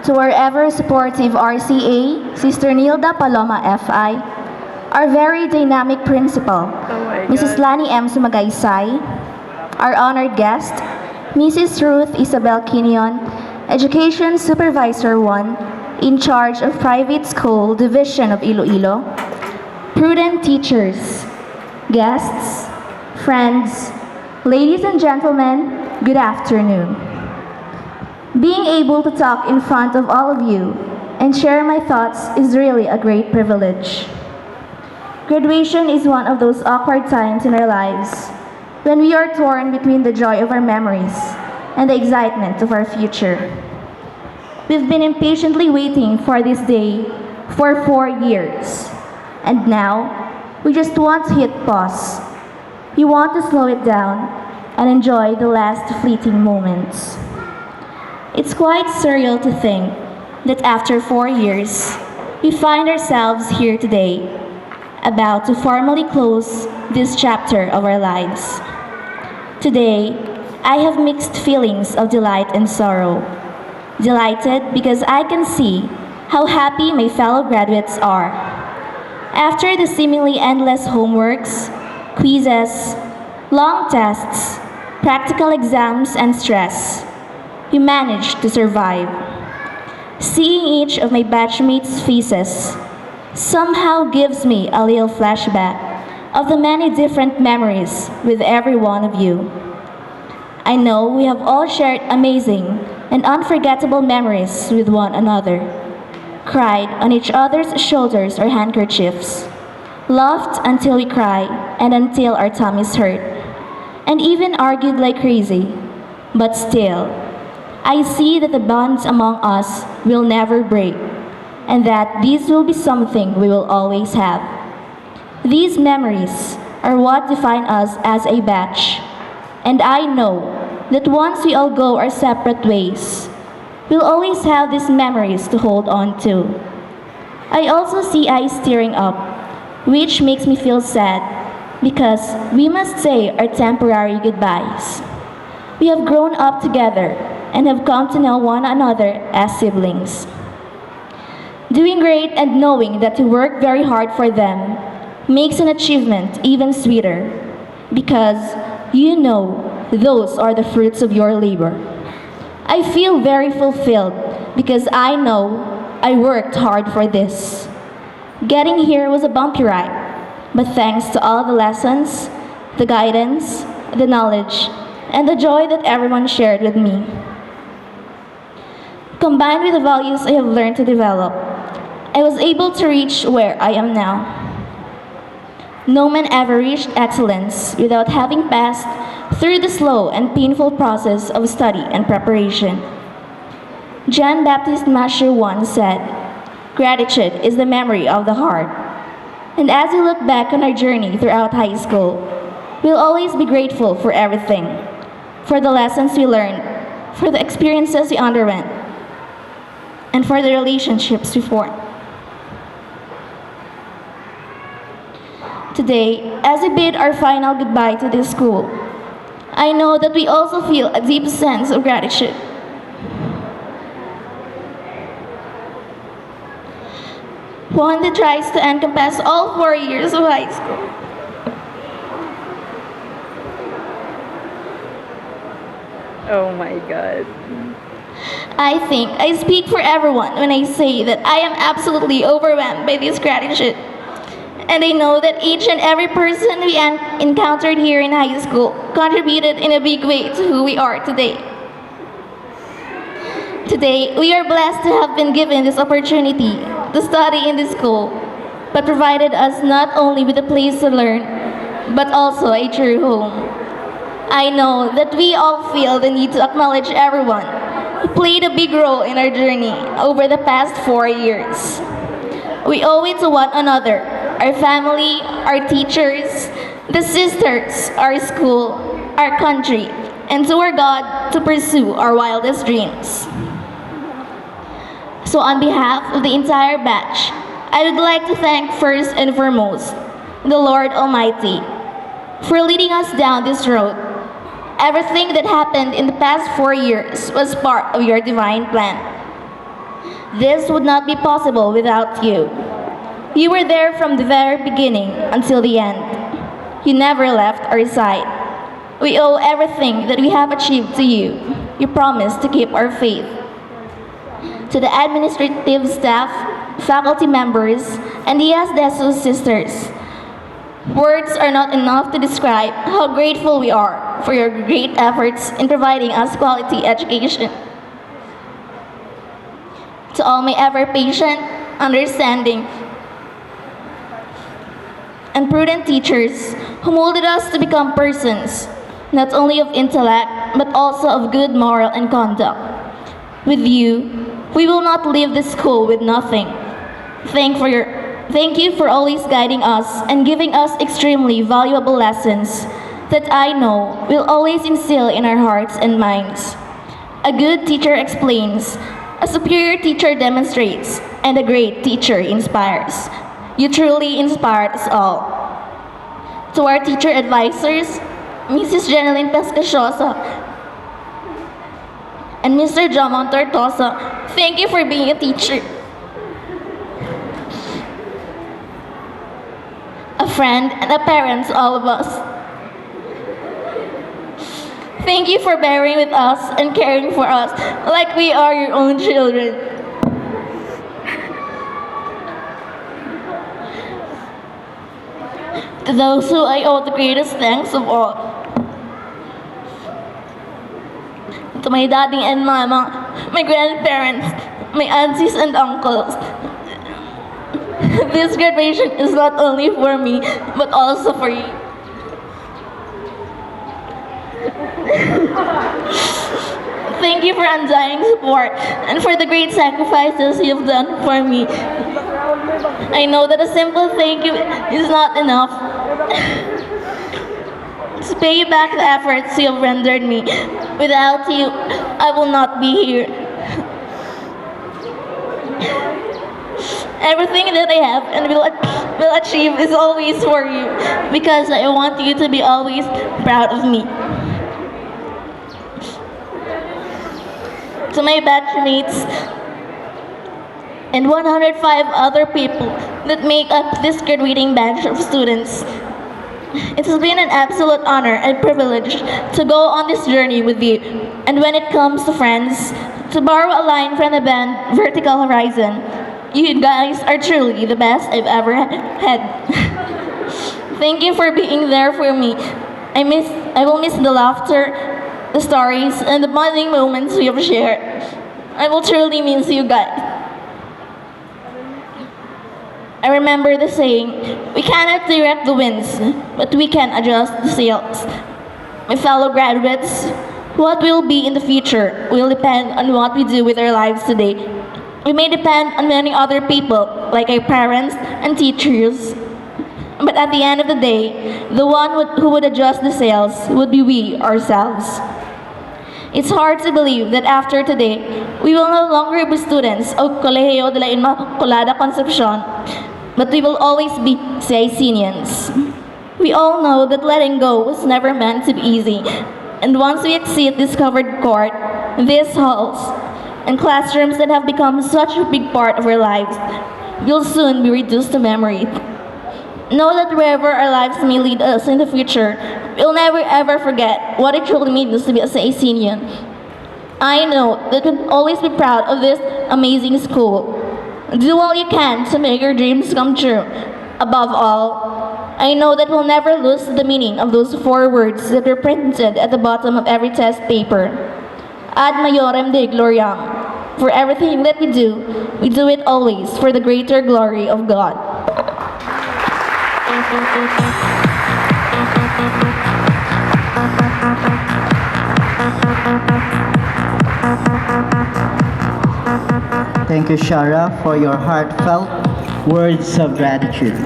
to our ever-supportive RCA, Sister Nilda Paloma FI, our very dynamic principal, Mrs. Lani M. Sumagaysay, our honored guest, Mrs. Ruth Isabel Quinion, Education Supervisor 1, in charge of Private School Division of Iloilo, prudent teachers, guests, friends, ladies and gentlemen, good afternoon. Being able to talk in front of all of you and share my thoughts is really a great privilege. Graduation is one of those awkward times in our lives when we are torn between the joy of our memories and the excitement of our future. We've been impatiently waiting for this day for 4 years, and now we just want to hit pause. We want to slow it down and enjoy the last fleeting moments. It's quite surreal to think that after 4 years, we find ourselves here today, about to formally close this chapter of our lives. Today, I have mixed feelings of delight and sorrow. Delighted because I can see how happy my fellow graduates are. After the seemingly endless homeworks, quizzes, long tests, practical exams, and stress, we managed to survive. Seeing each of my batchmates' faces somehow gives me a little flashback of the many different memories with every one of you. I know we have all shared amazing and unforgettable memories with one another, cried on each other's shoulders or handkerchiefs, laughed until we cry and until our tummies hurt, and even argued like crazy. But still, I see that the bonds among us will never break, and that these will be something we will always have. These memories are what define us as a batch, and I know that once we all go our separate ways, we'll always have these memories to hold on to. I also see eyes tearing up, which makes me feel sad because we must say our temporary goodbyes. We have grown up together and have come to know one another as siblings. Doing great and knowing that you work very hard for them makes an achievement even sweeter because you know those are the fruits of your labor. I feel very fulfilled because I know I worked hard for this. Getting here was a bumpy ride, but thanks to all the lessons, the guidance, the knowledge, and the joy that everyone shared with me, combined with the values I have learned to develop, I was able to reach where I am now. No man ever reached excellence without having passed through the slow and painful process of study and preparation. John Baptist Masher once said, "Gratitude is the memory of the heart." And as we look back on our journey throughout high school, we'll always be grateful for everything, for the lessons we learned, for the experiences we underwent, and for the relationships we formed. Today, as we bid our final goodbye to this school, I know that we also feel a deep sense of gratitude. One that tries to encompass all 4 years of high school. Oh my God. I think I speak for everyone when I say that I am absolutely overwhelmed by this gratitude. And I know that each and every person we encountered here in high school contributed in a big way to who we are today. Today, we are blessed to have been given this opportunity to study in this school, but provided us not only with a place to learn, but also a true home. I know that we all feel the need to acknowledge everyone who played a big role in our journey over the past 4 years. We owe it to one another, our family, our teachers, the sisters, our school, our country, and to our God to pursue our wildest dreams. So on behalf of the entire batch, I would like to thank first and foremost the Lord Almighty for leading us down this road. Everything that happened in the past 4 years was part of your divine plan. This would not be possible without you. You were there from the very beginning until the end. You never left our side. We owe everything that we have achieved to you. You promised to keep our faith. To the administrative staff, faculty members, and the SDSU sisters, words are not enough to describe how grateful we are for your great efforts in providing us quality education. To all my ever patient, understanding, and prudent teachers who molded us to become persons, not only of intellect, but also of good moral and conduct. With you, we will not leave this school with nothing. Thank you for always guiding us and giving us extremely valuable lessons that I know will always instill in our hearts and minds. A good teacher explains, a superior teacher demonstrates, and a great teacher inspires. You truly inspired us all. To our teacher advisors, Mrs. Jeneline Pescasiosa and Mr. Jamon Tortosa, thank you for being a teacher, a friend, and a parent to all of us. Thank you for bearing with us and caring for us like we are your own children. To those who I owe the greatest thanks of all. To my daddy and mama, my grandparents, my aunties and uncles. This graduation is not only for me, but also for you. Thank you for undying support and for the great sacrifices you've done for me. I know that a simple thank you is not enough to pay you back the efforts you have rendered me. Without you, I will not be here. Everything that I have and will achieve is always for you, because I want you to be always proud of me. To my batchmates and 105 other people that make up this graduating batch of students, it has been an absolute honor and privilege to go on this journey with you. And when it comes to friends, to borrow a line from the band Vertical Horizon, you guys are truly the best I've ever had. Thank you for being there for me. I will miss the laughter, the stories, and the bonding moments we have shared. I will truly miss you guys. I remember the saying, we cannot direct the winds, but we can adjust the sails. My fellow graduates, what will be in the future will depend on what we do with our lives today. We may depend on many other people, like our parents and teachers. But at the end of the day, the one who would adjust the sails would be we ourselves. It's hard to believe that after today, we will no longer be students of Colegio de la Inmaculada Concepcion, but we will always be CICians. We all know that letting go was never meant to be easy, and once we exit this covered court, these halls, and classrooms that have become such a big part of our lives will soon be reduced to memory. Know that wherever our lives may lead us in the future, we'll never ever forget what it truly means to be a CICian. I know that we'll always be proud of this amazing school. Do all you can to make your dreams come true. Above all, I know that we'll never lose the meaning of those 4 words that were printed at the bottom of every test paper. Ad Maiorem Dei Gloriam. For everything that we do it always for the greater glory of God. Thank you, Ciara, for your heartfelt words of gratitude.